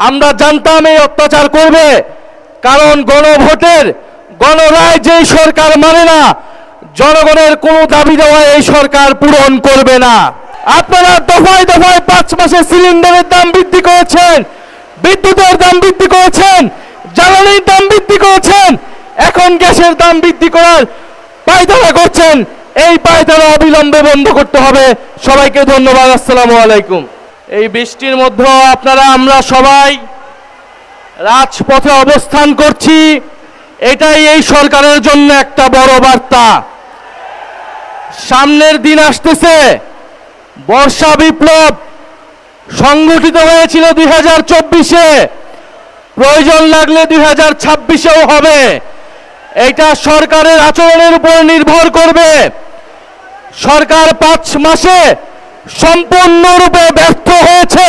আমরা জানতাম এই অত্যাচার করবে, কারণ গণভোটের গণরায় যেই সরকার মানে না, জনগণের কোনো দাবি দেওয়া এই সরকার পূরণ করবে না। আপনারা দফায় দফায় 5 মাসে সিলিন্ডারের দাম বৃদ্ধি করেছেন, বিদ্যুতের দাম বৃদ্ধি করেছেন, জ্বালানির দাম বৃদ্ধি করেছেন, এখন গ্যাসের দাম বৃদ্ধি করার পায়তারা করছেন। এই পায়তারা অবিলম্বে বন্ধ করতে হবে। সবাইকে ধন্যবাদ। আসসালামু আলাইকুম। এই বৃষ্টির মধ্যেও আমরা সবাই রাজপথে অবস্থান করছি, এটাই এই সরকারের জন্য একটা বড় বার্তা। সামনের দিন আসতেছে, বর্ষা বিপ্লব সংগঠিত হয়েছিল 2024-এ, প্রয়োজন লাগলে 2026-এও হবে। এটা সরকারের আচরণের উপর নির্ভর করবে। সরকার 5 মাসে সম্পূর্ণরূপে ব্যর্থ হয়েছে।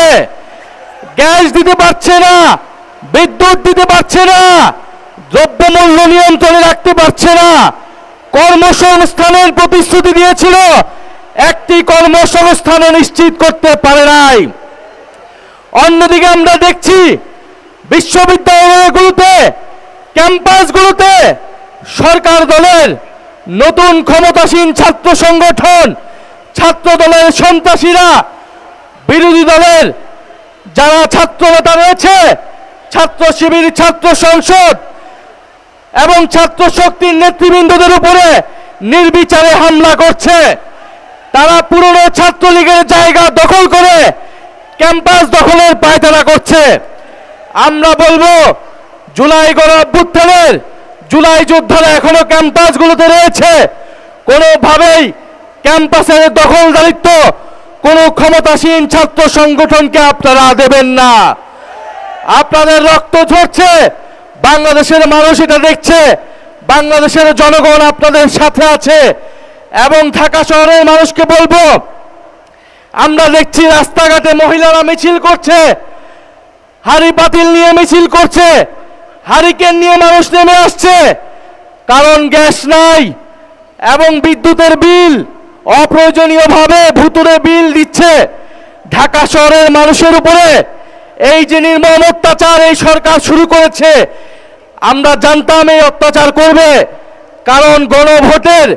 গ্যাস দিতে পারছে না, বিদ্যুৎ দিতে পারছে না, দ্রব্যমূল্য নিয়ন্ত্রণে রাখতে পারছে না। কর্মসংস্থানের প্রতিশ্রুতি দিয়েছিল, একটি কর্মসংস্থানও নিশ্চিত করতে পারে নাই। অন্যদিকে আমরা দেখছি বিশ্ববিদ্যালয়গুলোতে, ক্যাম্পাসগুলোতে সরকার দলের নতুন ক্ষমতাসীন ছাত্র সংগঠন, ছাত্র দলের সন্ত্রাসীরা, বিরোধী দলের যারা ছাত্র নেতা রয়েছে, ছাত্র শিবির, ছাত্র সংসদ এবং ছাত্র শক্তির নেতৃবৃন্দদের উপরে নির্বিচারে হামলা করছে। তারা পুরনো ছাত্রলীগের জায়গা দখল করে ক্যাম্পাস দখলের পায়তারা করছে। আমরা বলবো, জুলাই গণ অভ্যুত্থানের জুলাই যোদ্ধারা এখনো ক্যাম্পাসগুলোতে রয়েছে। কোনোভাবেই ক্যাম্পাসের দখলদারিত্ব কোনো ক্ষমতাসীন ছাত্র সংগঠনকে আপনারা দেবেন না। আপনাদের রক্ত ঝরছে, বাংলাদেশের মানুষ এটা দেখছে, বাংলাদেশের জনগণ আপনাদের সাথে আছে। এবং ঢাকা শহরের মানুষকে বলবো, আমরা দেখছি রাস্তাঘাটে মহিলারা মিছিল করছে, হাড়ি পাতিল নিয়ে মিছিল করছে, হারিকেন নিয়ে মানুষ নেমে আসছে, কারণ গ্যাস নাই এবং বিদ্যুতের বিল অপ্রয়োজনীয়ভাবে ভুতুরে বিল দিচ্ছে ঢাকা শহরের মানুষের উপরে। এই যে নির্মম অত্যাচার এই সরকার শুরু করেছে, আমরা জানতাম এই অত্যাচার করবে, কারণ গণভোটের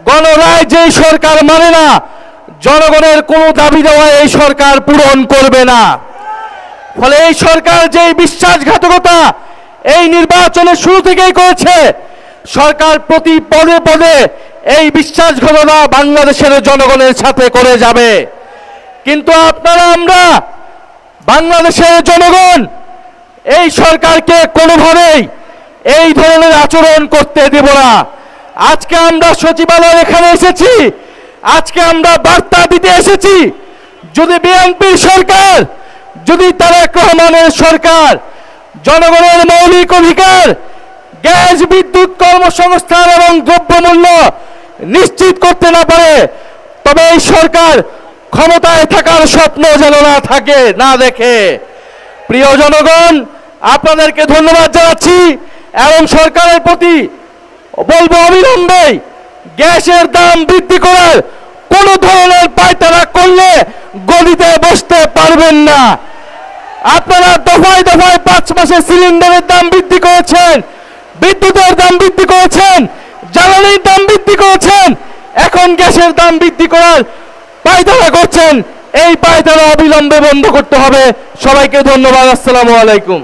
গণরায় যেই সরকার মানে না, জনগণের কোনো দাবি দেওয়া এই সরকার পূরণ করবে না। ফলে এই সরকার যেই বিশ্বাসঘাতকতা এই নির্বাচনের শুরু থেকেই করেছে, সরকার প্রতি পদে পদে এই বিশ্বাসঘাতকতা বাংলাদেশের জনগণের সাথে করে যাবে। কিন্তু আমরা বাংলাদেশের জনগণ এই সরকারকে কোনোভাবেই এই ধরনের আচরণ করতে দেব না। আজকে আমরা সচিবালয় এখানে এসেছি, আজকে আমরা বার্তা দিতে এসেছি, যদি বিএনপির সরকার, যদি তারেক রহমানের সরকার জনগণের মৌলিক অধিকার গ্যাস, বিদ্যুৎ, কর্মসংস্থান এবং দ্রব্যমূল্য নিশ্চিত করতে না পারে, তবে এই সরকার ক্ষমতায় থাকার স্বপ্ন যেন না থাকে, না দেখে। প্রিয় জনগণ, আপনাদেরকে ধন্যবাদ জানাচ্ছি এবং সরকারের প্রতি বলবো, অবিলম্বে গ্যাসের দাম বৃদ্ধি করার কোন ধরনের পায়তারা করলে গদিতে বসতে পারবেন না। আপনারা দফায় দফায় 5 মাসে সিলিন্ডারের দাম বৃদ্ধি করেছেন, বিদ্যুতের দাম বৃদ্ধি করেছেন, জ্বালানির দাম বৃদ্ধি করেছেন, এখন গ্যাসের দাম বৃদ্ধি করার পায়তারা করছেন। এই পায়তারা অবিলম্বে বন্ধ করতে হবে। সবাইকে ধন্যবাদ। আসসালামু আলাইকুম।